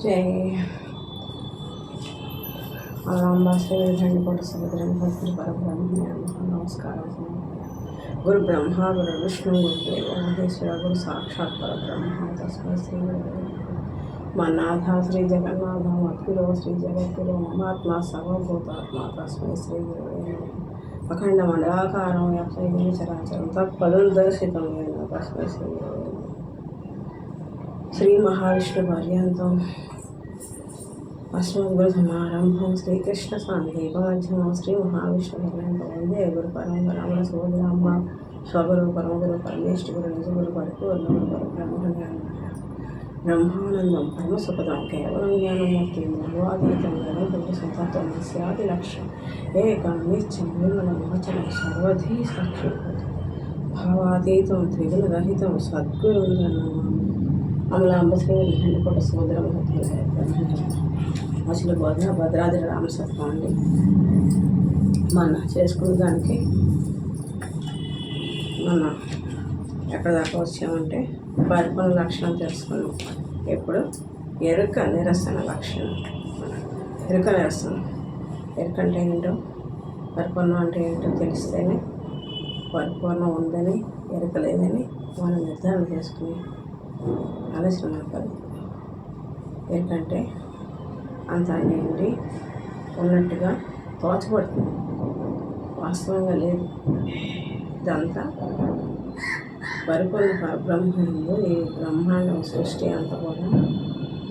జై అలాంబాశ్రీకోట సముద్రం భక్తి పరబ్రహ్మ నమస్కారం. గురు బ్రహ్మ గురు విష్ణు గురుదేవ మహేశ్వర గురు సాక్షాత్ పరబ్రహ్మ తస్మై శ్రీ మన్నాథ శ్రీ జగన్నాథ మత్కులో శ్రీ జగద్గురు మమాత్మ సర్వభూతాత్మ తస్మై శ్రీ గురువే అఖండ మండలాకారం వ్యాప్తి చరాచరం తత్పదం దర్శితం తస్మై శ్రీ గురువే శ్రీ మహావిష్ణు పర్యంతం అశ్వగురు సమారంభం శ్రీకృష్ణ సాందీపమధ్యమం శ్రీ మహావిష్ణు పర్యంతం వందే గురు పరంపరమ సోదరాంబ స్వగురు పరమగురు పరమేష్ఠి గురు నిజగురు పరిపూర్ణ గురు బ్రహ్మానందం పరమసుఖదం కేవలం జ్ఞానమూర్తి ద్రవాతీతం గణపతి సంతత్వం స్యాది లక్ష్యం ఏకం నిత్యం నిర్మల మోచనం సర్వధీ సాక్షిభూతం భావాతీతం త్రిగుణరహితం సద్గురు అమలాంబ శ్రీ హండికోట సముద్రం అసలు భద్రాద్రి రామసత్వం అండి. మన చేసుకున్న దానికి మన ఎక్కడ దాకా వచ్చామంటే పరిపూర్ణ లక్షణం తెలుసుకున్నాం. ఎప్పుడు ఎరుక నిరసన లక్షణం, ఎరుక నిరసన. ఎరుక అంటే ఏంటో, పరిపూర్ణం అంటే ఏంటో తెలిస్తేనే పరిపూర్ణం ఉందని, ఎరుక లేదని మనం నిర్ధారణ చేసుకుని ఆలోచన కలుగుతుంది. ఎరుకంటే అంత ఏంటి ఉన్నట్టుగా తోచబడుతుంది, వాస్తవంగా లేదు. ఇదంతా పరిపూర్ణ పరబ్రహ్మంలో ఈ బ్రహ్మాండం సృష్టి అంతా కూడా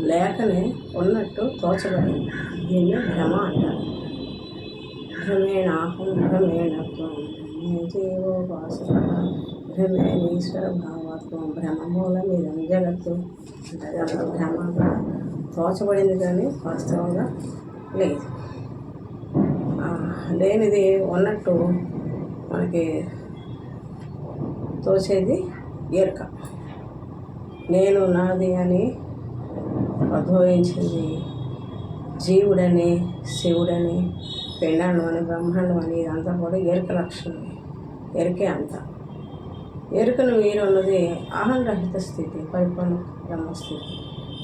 లేకనే ఉన్నట్టు తోచబడింది. దీన్ని భ్రమ అంటారు. భ్రమేణాహం భ్రమేణత్వం జీవోపాసన భ్రమేణీశ్వర భావత్వం భ్రమమూలమిదం జగత్తు అంటే అసలు భ్రమగా తోచబడింది కానీ వాస్తవంగా లేదు. లేనిది ఉన్నట్టు మనకి తోచేది ఎరుక. నేను నాది అని ఉద్భవించింది జీవుడని, శివుడని, పిండాండం అని, బ్రహ్మాండం అని, ఇదంతా కూడా ఎరుక లక్షణం. ఎరుకే అంతా. ఎరుకను వీరున్నది అహంరహిత స్థితి, పరిపూర్ణ బ్రహ్మస్థితి.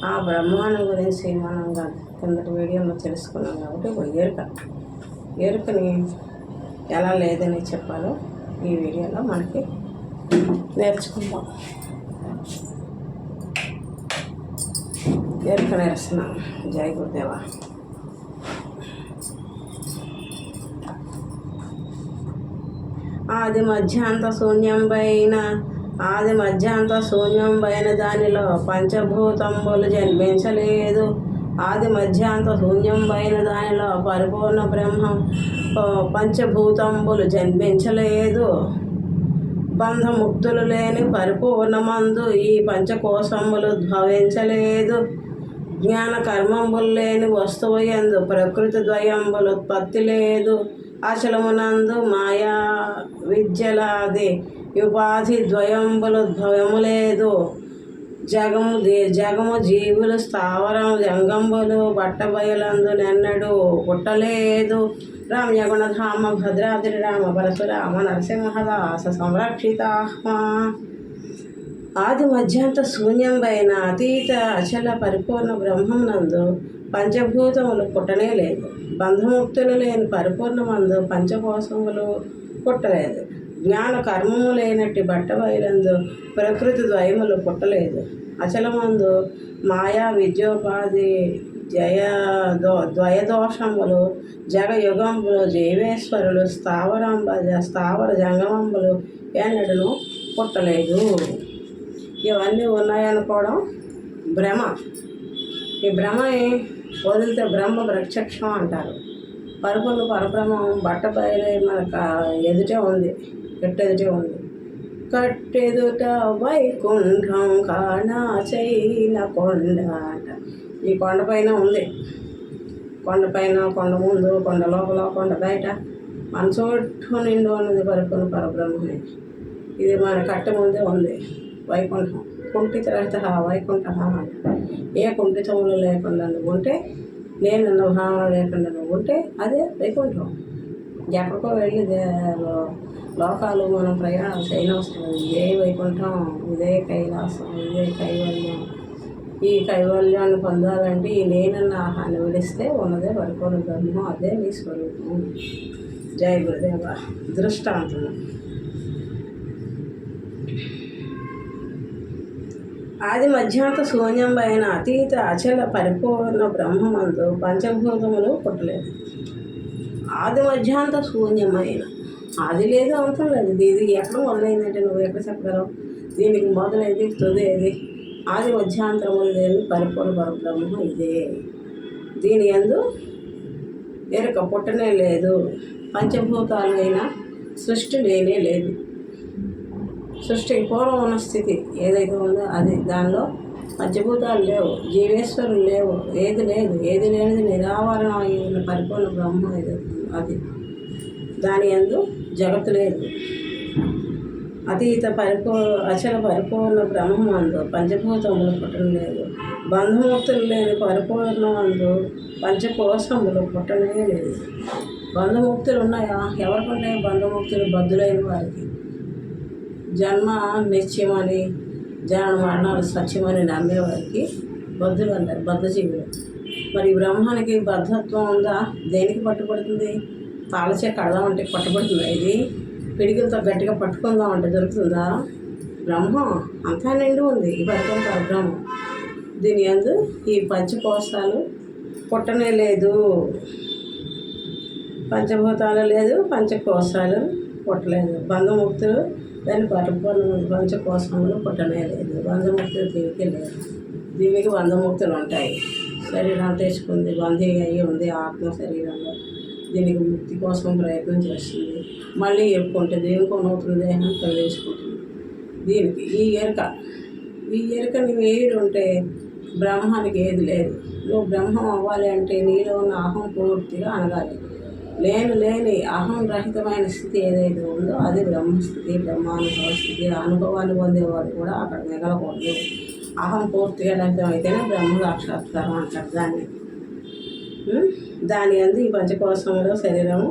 ఆ బ్రహ్మాండం గురించి మనం కిందటి వీడియోలో తెలుసుకున్నాం. కాబట్టి ఇప్పుడు ఎరుకని ఎలా లేదని చెప్పాలో ఈ వీడియోలో మనకి నేర్చుకుందాం. ఎరుక నిరసన. జై గురుదేవ. ఆది మధ్యాంత శూన్యం పైన దానిలో పంచభూతంబులు జన్మించలేదు. ఆది మధ్యాంత శూన్యం పైన దానిలో పరిపూర్ణ బ్రహ్మం పంచభూతంబులు జన్మించలేదు. బంధముక్తులు లేని పరిపూర్ణమందు ఈ పంచకోశములు ఉద్భవించలేదు. జ్ఞాన కర్మంబులు లేని వస్తువు యందు ప్రకృతి ద్వయంబులు ఉత్పత్తి లేదు. అచలమునందు మాయా విద్యలాది ఉపాధి ద్వయంబులు ఉద్భవము లేదు. జగము జీవులు స్థావరం జంగంబులు బట్టబయలందు నెన్నడు పుట్టలేదు. రమ్యగుణధామ భద్రాద్రి రామ పరశురామ నరసింహదాస సంరక్షితాత్మ. ఆది మధ్యాంత శూన్యం పైన అతీత అచల పరిపూర్ణ బ్రహ్మం నందు పంచభూతములు పుట్టనే లేదు. బంధముక్తులు లేని పరిపూర్ణమందు పంచకోశములు పుట్టలేదు. జ్ఞాన కర్మము లేనట్టి బట్టబయలందు ప్రకృతి ద్వయములు పుట్టలేదు. అచలమందు మాయా విద్యోపాధి ద్వయదోషములు జగయుగంబులు జీవేశ్వరులు స్థావర జంగమంబులు ఎన్నడను పుట్టలేదు. ఇవన్నీ ఉన్నాయనుకోవడం భ్రమ. ఈ భ్రమని వదిలితే బ్రహ్మ ప్రత్యక్షం అంటారు. పరిపూర్ణ పరబ్రహ్మం బట్టబయలే మనకు ఎదుటే ఉంది, ఎట్టెదుటే ఉంది. కట్టెదుట వైకుంఠం కాణాచైన కొండ అంట. ఈ కొండపైన ఉంది. కొండపైన, కొండ ముందు, కొండ లోపల, కొండ బయట, మన చుట్టూ నిండు ఉన్నది పరిపూర్ణ పరబ్రహ్మమే. ఇది మన కట్టె ముందే ఉంది వైకుంఠం. కుంఠిత రహిత వైకుంఠ అంట. ఏ కుంఠితములు లేకుండా నువ్వు ఉంటే, నేనన్న భావన లేకుండా నువ్వు ఉంటే అదే వైకుంఠం. ఎక్కడికో వెళ్ళి లోకాలు మనం ప్రయాణం చేయనవసరం. ఇదే వైకుంఠం, ఇదే కైలాసం, ఇదే కైవల్యం, ఈ కైవల్యాన్ని పొందాలంటే ఈ నేనన్న ఆహాన్ని విడిస్తే ఉన్నదే పరిపూర్ణ బ్రహ్మం, అదే నీ స్వరూపం. జయ గురుదేవ. దృష్టాంతము. ఆది మధ్యాంత శూన్యమైన అతీత అచల పరిపూర్ణ బ్రహ్మమందు పంచభూతములు పుట్టలేదు. ఆది మధ్యాంత శూన్యమైన, ఆది లేదు అంతం లేదు. ఇది ఎక్కడ మొదలైందంటే నువ్వు ఎక్కడ చెప్పగలవు? దీనికి మొదలైంది తుదేది ఆది మధ్యాంతరములు లేని పరిపూర్ణ పరబ్రహ్మ ఇదే. దీని యందు ఎరుక పుట్టనే లేదు. పంచభూతాలైన సృష్టి లేనే లేదు. సృష్టికి పూర్వం ఉన్న స్థితి ఏదైతే ఉందో అది, దానిలో పంచభూతాలు లేవు, జీవేశ్వరులు లేవు, ఏది లేదు. ఏది లేనిది నిరావరణమైన పరిపూర్ణ బ్రహ్మ ఏదైతే అది. దాని యందు జగత్తు లేదు. అతీత అచల పరిపూర్ణ బ్రహ్మందు పంచభూతములు పుట్టడం లేదు. బంధముక్తులు లేని పరిపూర్ణమందు పంచకోశములు పుట్టనే లేదు. బంధముక్తులు ఉన్నాయా? ఎవరికుంటాయి బంధముక్తులు? బద్ధులైన వారికి. జన్మ నిత్యమని, జనన మరణాలు సత్యమని నమ్మేవారికి బద్ధులు అంటారు, బద్ధజీవులు. మరి బ్రహ్మానికి బద్ధత్వం ఉందా? దేనికి పట్టుబడుతుంది? తాళచే కడదామంటే పట్టుబడుతుందా? ఇది పిడికిలతో గట్టిగా పట్టుకుందామంటే దొరుకుతుందా? బ్రహ్మం అంతా నిండి ఉంది. ఈ పరిపూర్ణ పరబ్రహ్మం. దీని యందు ఈ పంచకోశాలు పుట్టనే లేదు. పంచభూతాలు లేదు, పంచకోశాలు పుట్టలేదు. బంధముక్తులు దాని పరిపూర్ణ పంచకోశములు పుట్టనే లేదు. బంధముక్తులు దీనికి లేదు. దీనికి బంధముక్తులు ఉంటాయి. శరీరం తెచ్చుకుంది, బంధీ అయ్యి ఉంది ఆత్మ శరీరంలో. దీనికి ముక్తి కోసం ప్రయత్నం చేస్తుంది. మళ్ళీ ఎరుక్కుంటుంది, ఇంకో నూతన దేహం ప్రవేశించుకుంటుంది. దీనికి ఈ ఎరుక నువ్వు ఏడు ఉంటే బ్రహ్మానికి ఏది లేదు. నువ్వు బ్రహ్మం అవ్వాలి అంటే నీలో ఉన్న అహం పూర్తిగా అనగాలి. లేని అహం రహితమైన స్థితి ఏదైతే ఉందో అది బ్రహ్మస్థితి, బ్రహ్మానుభవ స్థితి. అనుభవాన్ని పొందేవాడు కూడా అక్కడ మిగలకూడదు. అహం పూర్తిగా రహితం అయితేనే బ్రహ్మ సాక్షాత్కారం అంటారు దాన్ని. దాని అందు ఈ పంచకోశంలో శరీరము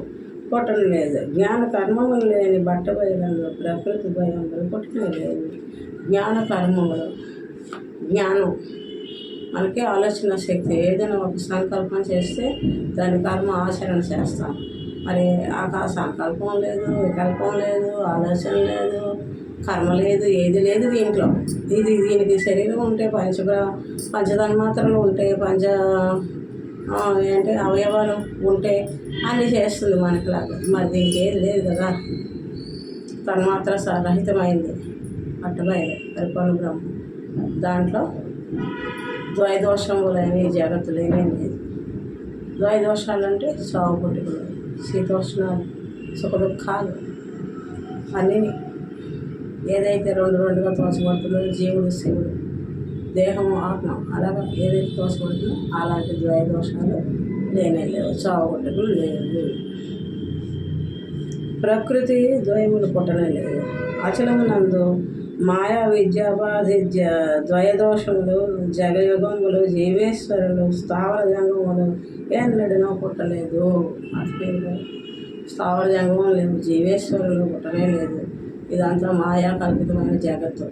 పుట్టడం లేదు. జ్ఞాన కర్మములు లేని బట్ట బయలంలో ప్రకృతి భయములు పుట్టడం లేదు. జ్ఞాన కర్మములు, జ్ఞానం మనకి ఆలోచన శక్తి. ఏదైనా ఒక సంకల్పం చేస్తే దాని కర్మ ఆచరణ చేస్తాం. మరి ఆ సంకల్పం లేదు, వికల్పం లేదు, ఆలోచన లేదు, కర్మ లేదు, ఏది లేదు దీంట్లో. దీనికి శరీరం ఉంటే పంచతన్మాత్రలు ఉంటాయి, ఏంటి అవయవాలు ఉంటే అన్నీ చేస్తుంది మనకిలాగా. మరి దీనికి ఏది లేదు కదా. తన్మాత్ర రహితమైంది పట్టబయలు పరిపూర్ణ బ్రహ్మ. దాంట్లో ద్వైదోషములైన జగత్తు లేనే లేదు. ద్వైదోషాలు అంటే చావు పుట్టుకలు, శీతోష్ణాలు, సుఖ దుఃఖాలు అన్నీ. ఏదైతే రెండుగా తోచబడుతుందో జీవుడు శివుడు, దేహము ఆత్మ, అలాగా ఏదైతే తోచబడుతుందో అలాంటి ద్వైదోషాలు లేనే లేవు. చావు పుట్టుకలు లేవు. ప్రకృతి ద్వయములు పుట్టనే లేదు. అచలమునందు మాయా విద్యాపాధి ద్వయదోషములు, జగయుగములు, జీవేశ్వరులు, స్థావర జంగములు ఎన్నడనో పుట్టలేదు. స్థావర జంగమం లేవు, జీవేశ్వరులు పుట్టనే లేదు. ఇదంతా మాయా కల్పితమైన జగత్తు.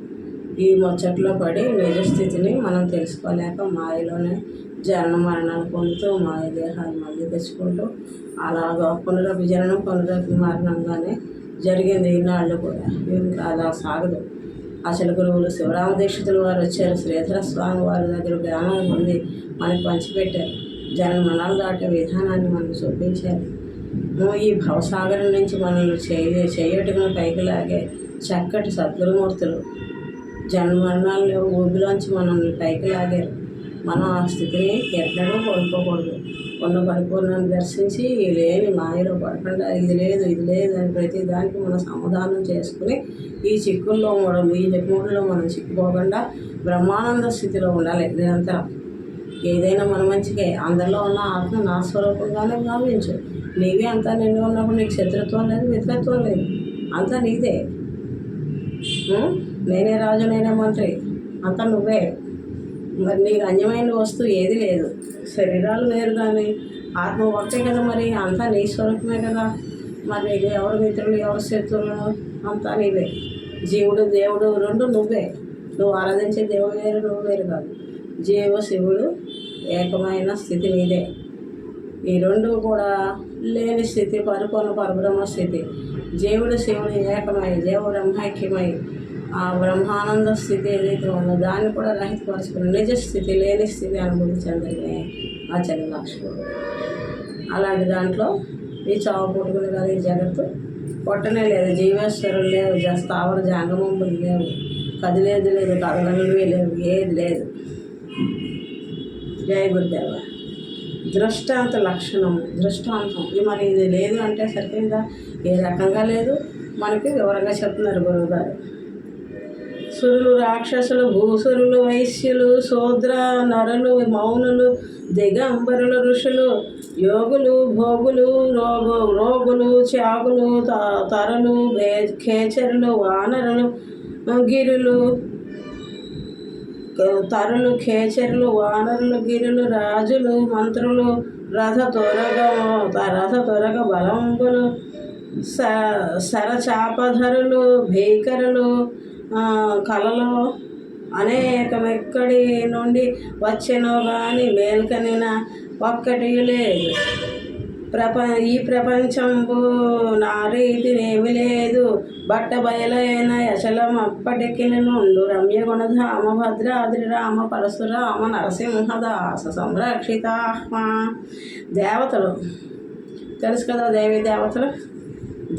ఈ ముచ్చట్లో పడి నిజస్థితిని మనం తెలుసుకోలేక మాయలోనే జనన మరణాలు పొందుతూ మాయ దేహాలు మళ్ళీ తెచ్చుకుంటూ అలాగా పునరభిజననం మరణంగానే జరిగింది ఈనాళ్ళు కూడా. ఇంకా అలా సాగదు. అసలు గురువులు శివరామదీక్షితులు వారు వచ్చారు. శ్రీధర స్వామి వారి దగ్గర జ్ఞానం ఉంది మనకి పంచిపెట్టారు. జన మనాలు దాటే విధానాన్ని మనకు చూపించారు. ఈ భవసాగరం నుంచి మనల్ని చేయటం పైకి లాగే చక్కటి సద్గురుమూర్తులు జన్మరణాలు ఊబిలోంచి మనల్ని పైకి లాగారు. మనం ఆ స్థితిని ఎన్నడూ కోల్పోకూడదు. ఉన్న పరిపూర్ణాన్ని దర్శించి లేని మాయలో పడకుండా ఇది లేదు అని ప్రతి దానికి మనం సమాధానం చేసుకుని ఈ చిక్కుల్లో ఈ మూడులో మనం చిక్కుపోకుండా బ్రహ్మానంద స్థితిలో ఉండాలి నిరంతరం. ఏదైనా మన మంచిగా అందరిలో ఉన్న ఆత్మ నా స్వరూపంగానే భావించు. నీవే అంతా నిండి ఉన్నప్పుడు నీకు శత్రుత్వం లేదు, మిత్రత్వం లేదు, అంతా నీదే. నేనే రాజు, నేనే మంత్రి, అంతా నువ్వే. మరి నీకు అన్యమైన వస్తువు ఏది లేదు. శరీరాలు వేరు కానీ ఆత్మ ఒకటే కదా. మరి అంతా నీ స్వరూపమే కదా. మరి నీకు ఎవరు మిత్రులు, ఎవరు శత్రువులు, అంతా నీవే. జీవుడు దేవుడు రెండు నువ్వే. నువ్వు ఆరాధించే దేవుడు వేరు, నువ్వు వేరు కాదు. జీవ శివుడు ఏకమైన స్థితి నీదే. ఈ రెండు కూడా లేని స్థితి పరిపూర్ణ పరబ్రహ్మ స్థితి. జీవుడు శివుడు ఏకమై జీవ బ్రహ్మైక్యమై ఆ బ్రహ్మానంద స్థితి ఏదైతే ఉందో దాన్ని కూడా రహితపరుచుకుని నిజ స్థితి లేని స్థితి అనుభవించండి ఆచార్య లక్ష్మణుడు. అలాంటి దాంట్లో ఈ చావు పుట్టుకుని కదా ఈ జగత్తు పొట్టనే లేదు, జీవేశ్వరులు లేవు, స్థావర జాంగమంబులు లేవు, కదిలేదు లేదు, కదలనివి లేవు, ఏది లేదు. జయ గురుదేవ. దృష్టాంత లక్షణం, దృష్టాంతం ఇది మరి ఇది లేదు అంటే సరిపోయిందా? ఏ రకంగా లేదు మనకి వివరంగా చెప్తున్నారు గురువుగారు. సురులు, రాక్షసులు, భూసురులు, వైశ్యులు, శూద్ర, నరులు, మౌనులు, దిగంబరులు, ఋషులు, యోగులు, భోగులు, రోగులు, త్యాగులు, తరులు, ఖేచరులు, వానరులు, గిరులు, తరులు, ఖేచరులు, వానరులు, గిరులు, రాజులు, మంత్రులు, రథ త్వరగ బలంబులు, సరచాపధరులు, భీకరులు, కళలో అనేకమెక్కడి నుండి వచ్చెనో కానీ మేల్కనిన ఒక్కటి లేదు. ఈ ప్రపంచంబు నా రీతినేమి లేదు. బట్ట బయలైన యశలం అప్పటికి నుండు రమ్య గుణధామ భద్రాద్రి రామ పరశురామ నరసింహదాస సంరక్షితాత్మ. దేవతలు తెలుసు కదా, దేవీ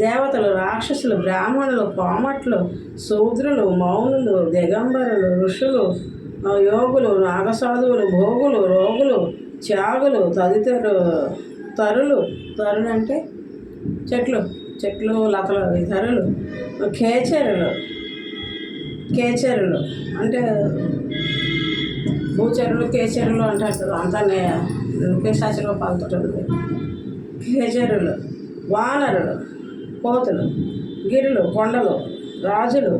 దేవతలు, రాక్షసులు, బ్రాహ్మణులు, కోమట్లు, శూద్రులు, మౌనులు, దిగంబరులు, ఋషులు, యోగులు, నాగసాధువులు, భోగులు, రోగులు, త్యాగులు, తరులు అంటే చెట్లు లతలు, తరులు, కేచరులు అంటే భూచరులు, కేచరులు అంటారు కదా, అంతా కేశాచలో పాల్గొంటుంది. కేచరులు, వానరులు, కోతులు, గిరులు, కొండలు, రాజులు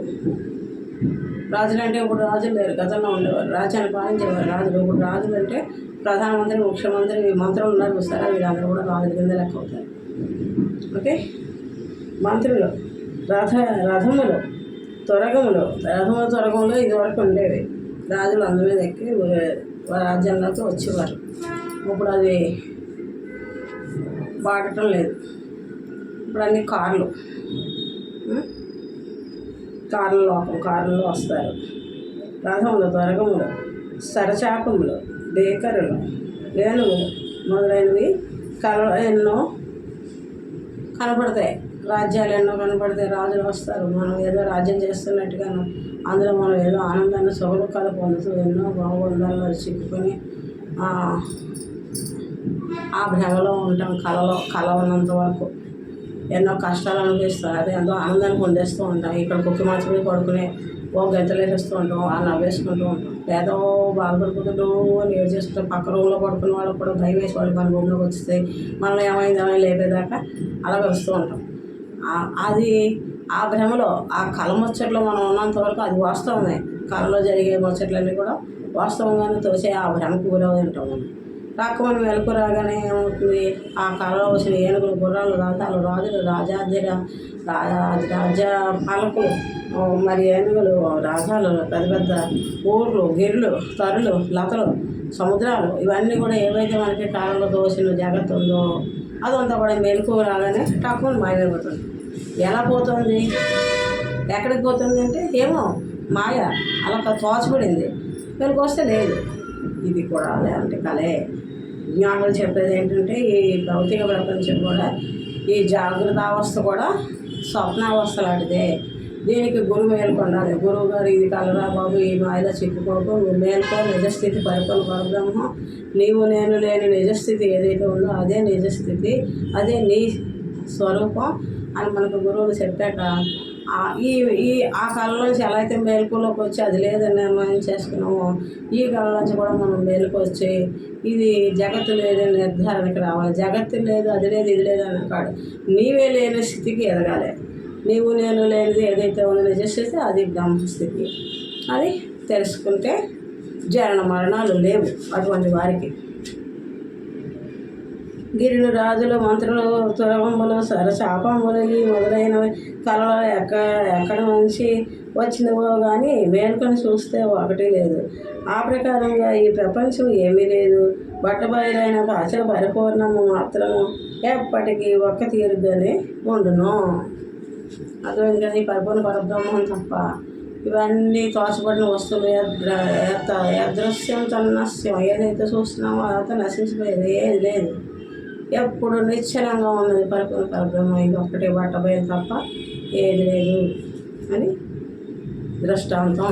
అంటే ఇప్పుడు రాజులు లేరు, గతంలో ఉండేవారు, రాజ్యాన్ని పాలించేవారు రాజులు. ఇప్పుడు రాజులు అంటే ప్రధానమంత్రి, ముఖ్యమంత్రి, మంత్రులు ఉన్నారు చూస్తారా, వీళ్ళందరూ కూడా రాజుల కింద లెక్క అవుతారు. ఓకే. మంత్రులు, రథములు, త్వరగములు ఇదివరకు ఉండేవి. రాజులు అందు మీద ఎక్కి రాజ్యంలోకి వచ్చేవారు. ఇప్పుడు అది వాడటం లేదు. ఇప్పుడు అన్ని కార్లలో వస్తారు. రథములు, త్వరగములు, సరచాపములు, బేకరులు, వేణువులు మొదలైనవి ఎన్నో కనపడతాయి. రాజ్యాలు ఎన్నో కనపడతాయి. రాజులు వస్తారు. మనం ఏదో రాజ్యం చేస్తున్నట్టుగాను అందులో మనం ఏదో ఆనందాన్ని సుఖదుఖాలు పొందుతూ ఎన్నో భావబంధాల్లో చిక్కుకొని ఆ భ్రమలో ఉంటాం. కళ ఉన్నంత వరకు ఎన్నో కష్టాలు అనిపిస్తాయి. అదే ఎంతో ఆనందాన్ని పొందేస్తూ ఉంటాం. ఇక్కడ కుక్కి మాత్రమే పడుకునే ఓ గంటలేసేస్తూ ఉంటాం, వాళ్ళు నవ్వేసుకుంటూ ఉంటాం. ఏదో బాధపడుకుంటూ ఏడు చేసుకుంటాం. పక్క రూమ్లో పడుకునే వాళ్ళకి కూడా భయం వేసి వాళ్ళు మన రూమ్లోకి వస్తాయి. మనం ఏమైందని లేపేదాకా అలాగే వస్తూ ఉంటాం. అది ఆ భ్రమలో ఆ కళ ముచ్చట్లో మనం ఉన్నంత వరకు అది వాస్తవమే. కళలో జరిగే ముచ్చట్లన్నీ కూడా వాస్తవంగానే తోచే ఆ భ్రమకు గురవుతూ ఉంటాం. రాకమని వెలుకు రాగానే ఏమవుతుంది, ఆ కళలో వచ్చిన ఏనుగులు, గుర్రాలు, రథాలు, రాజులు, రాజ్య పాలకులు, మరి ఏనుగులు, రథాలు, పెద్ద పెద్ద ఊర్లు, గిరులు, తరులు, లతలు, సముద్రాలు, ఇవన్నీ కూడా ఏవైతే మనకి కాలంలో తోసిన జగత్తు ఉందో అదంతా కూడా మెలకు రాగానే టక్కుని మాయమైపోతుంది. ఎలా పోతుంది, ఎక్కడికి పోతుంది అంటే ఏమో మాయ అలా తోచబడింది. వెనుక వస్తే లేదు. ఇది కూడా అంటే కళే. జ్ఞానులు చెప్పేది ఏంటంటే ఈ భౌతిక ప్రపంచం కూడా ఈ జాగ్రత్త అవస్థ కూడా స్వప్నావస్థ లాంటిదే. దీనికి గురువు మేల్కొండాలి. గురువు గారు ఇది కలరా బాబు, ఈ మాయలో చిక్కుకోకు, నువ్వు మేల్కో, నిజస్థితి పరిపూర్ణ పరబ్రహ్మ, నీవు నేను లేని నిజస్థితి ఏదైతే ఉందో అదే నిజస్థితి, అదే నీ స్వరూపం అని మనకు గురువులు చెప్పాక ఆ కళలోంచి ఎలా అయితే మేలుకోలోకి వచ్చి అది లేదని నిర్ణయం చేసుకున్నామో ఈ కళలోంచి కూడా మనం మేలుకు వచ్చి ఇది జగత్తు లేదని నిర్ధారణకి రావాలి. జగత్తు లేదు, అది లేదు, ఇది లేదు అని కాదు, నీవే లేని స్థితికి ఎదగాలి. నీవు నేను లేనిది ఏదైతే ఉందో నిజస్థితి అది బ్రహ్మస్థితి. అది తెలుసుకుంటే జనన మరణాలు లేవు అటువంటి వారికి. గిరిలు రాజులు మంత్రులు తురవంబులు సరచాపంబులు ఈ మొదలైనవి కళలో ఎక్కడ నుంచి వచ్చినవో కానీ మేల్కొని చూస్తే ఒకటి లేదు. ఆ ప్రకారంగా ఈ ప్రపంచం ఏమీ లేదు. బట్టబయలైన అచల పరిపూర్ణము మాత్రము ఎప్పటికీ ఒక్క తీరుగానే ఉండును. అర్థమైంది కదా. ఈ పరిపూర్ణ పరబ్రహ్మం తప్ప ఇవన్నీ తోచబడిన వస్తువులు యదృశ్యం తన్నస్యం. ఏదైతే చూస్తున్నామో అదంతా నశించిపోయేది, ఏది లేదు. ఎప్పుడు నిశ్చలంగా ఉన్నది పరిపూర్ణ పరబ్రహ్మ. ఇది ఒక్కటి బట్టబయలు తప్ప ఏది లేదు అని దృష్టాంతం.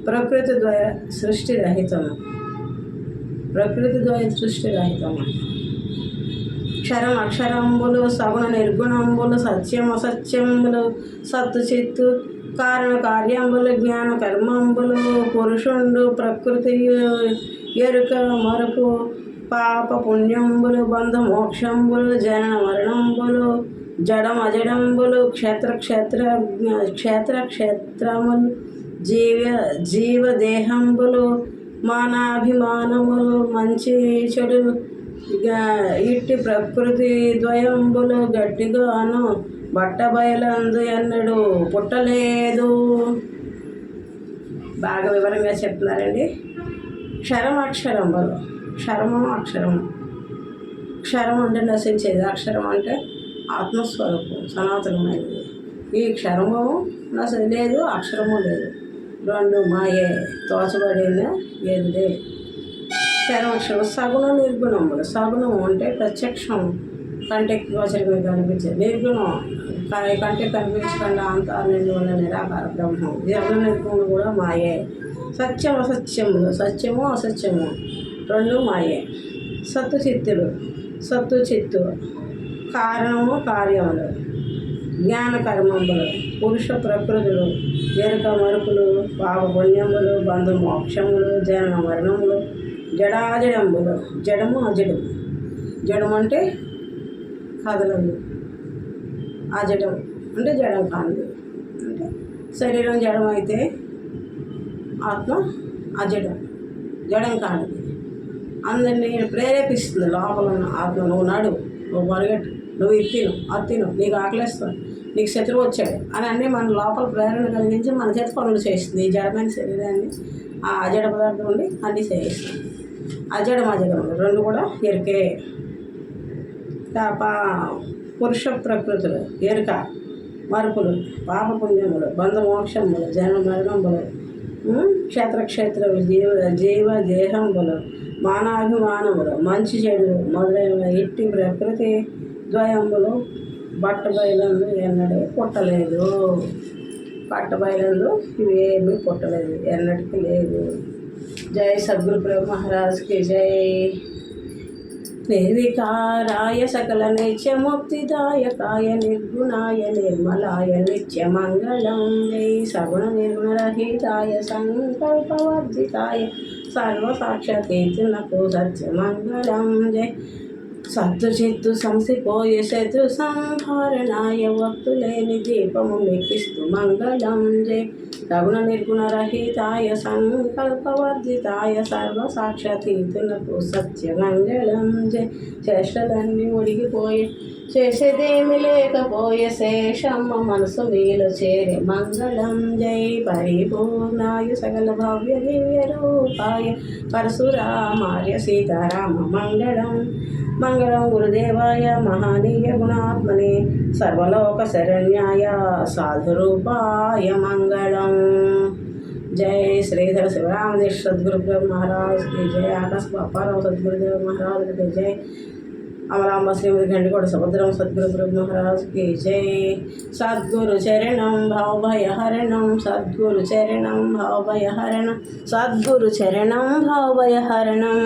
ప్రకృతి ద్వయ సృష్టి రహితము. క్షరం అక్షరంబులు సగుణ నిర్గుణంబులు సత్యం అసత్యంబులు సత్తు చిత్తు కారణ కార్యంబులు జ్ఞాన కర్మంబులు పురుషుండు ప్రకృతి ఎరుక మరుపు పాప పుణ్యంబులు బంధ మోక్షంబులు జనన మరణంబులు జడం అజడంబులు క్షేత్రములు జీవదేహంబులు మానాభిమానములు మంచి చెడు ఇట్టి ప్రకృతి ద్వయంబులు గట్టిగాను బట్టబయలందు ఎన్నడూ పుట్టలేదు. బాగా వివరంగా చెప్తున్నారండి. అక్షరంబులు. అక్షరము. క్షరం అంటే నశించేది, అక్షరం అంటే ఆత్మస్వరూపం సనాతనమైనది. ఈ క్షరము లేదు, అక్షరము లేదు, రెండు మాయే, తోచబడిన ఏది లేదు. క్షరం సగుణ నిర్గుణములు. సగుణం అంటే ప్రత్యక్షం, కంటికి గోచరంగా కనిపించేది. నిర్గుణం కంటికి కనిపించకుండా అంతా నిండి ఉన్న నిరాకార బ్రహ్మం. సగుణ నిర్గుణం కూడా మాయే. సత్యం అసత్యములు. సత్యము అసత్యము రెండు మాయే. సత్తు చిత్తు కారణము కార్యములు జ్ఞాన కర్మములు పురుష ప్రకృతులు ఎరుక మరుపులు పాప పుణ్యములు బంధు మోక్షములు జనన మరణములు జడాజడంబులు. జడము అజడము. జడము అంటే కదలదు, అజడం అంటే జడం కానిది. అంటే శరీరం జడం అయితే ఆత్మ అజడం, జడం కానిది. అందరినీ ప్రేరేపిస్తుంది లోపల ఉన్న ఆత్మ. నువ్వు నడు, నువ్వు పరిగెట్టు, నువ్వు తిను, నీకు ఆకలిస్తావు, నీకు శత్రువు వచ్చాడు అని అన్నీ మన లోపల ప్రేరణ కలిగించి మన చేతి పనులు చేస్తుంది. ఈ జడమైన శరీరాన్ని ఆ అజడ పదార్థం ఉండి అన్నీ చేయిస్తుంది. అజడం రెండు కూడా ఎరుకే. పురుష ప్రకృతులు ఎరుక మరుపులు పాపపుణ్యములు బంధ మోక్షములు జన మరణములు క్షేత్రములు జీవ దేహములు మానాభిమానములు మంచి చెడు మొదలైన ఇట్టి ప్రకృతి ద్వయములు బట్టబయలందు ఎన్నడూ పుట్టలేదు. బట్టబయలందు ఇవేమీ పుట్టలేదు, ఎన్నటికీ లేదు. జై సద్గురు ప్రభు మహారాజ్కి జై. నిర్వికారాయ సకల నిత్యముక్తిదాయకాయ నిర్గుణాయ నిర్మలాయ నిత్యమంగళం. జై సగుణ నిర్గుణరహితాయ సంకల్పవర్జితాయ సర్వసాక్షాతీతునకు సత్యమంగళం. జై సత్తు చిత్తు సంసిపోయే శత్రు సంహారణాయ వక్తులేని దీపము మెక్కిస్తూ మంగళం. జై సగుణ నిర్గుణరహితాయ సంకల్పవర్జితాయ సర్వసాక్షాతీతునకు సత్యమంగళం. జై చేష్టలన్నీ ముడిగిపోయే చేసేదేమి లేకపోయే శేషమ్మ మనసు మీలో చేరే మంగళం. జై పరిపూర్ణాయ సకల భవ్య దివ్య రూపాయ పరశురామార్య సీతారామ మంగళం. మంగళం గురుదేవాయ మహానీయ గుణాత్మనే సర్వలోక శరణ్యాయ సాధురూపాయ మంగళం. జై శ్రీధర శివరామదేశ సద్గురు బ్రహ్మ మహారాజ్ కి జై. ఆకాశ అప్పారావు సద్గురుదేవ మహారాజ్ కి జై. అమలాంబ శ్రీమతి గండికోట సుభద్రం సద్గురు బ్రహ్మ మహారాజ్ కి జై. సద్గురు చరణం భావభయహరణం సద్గురు చరణం భావభయహరణం సద్గురు చరణం భావభయహరణం.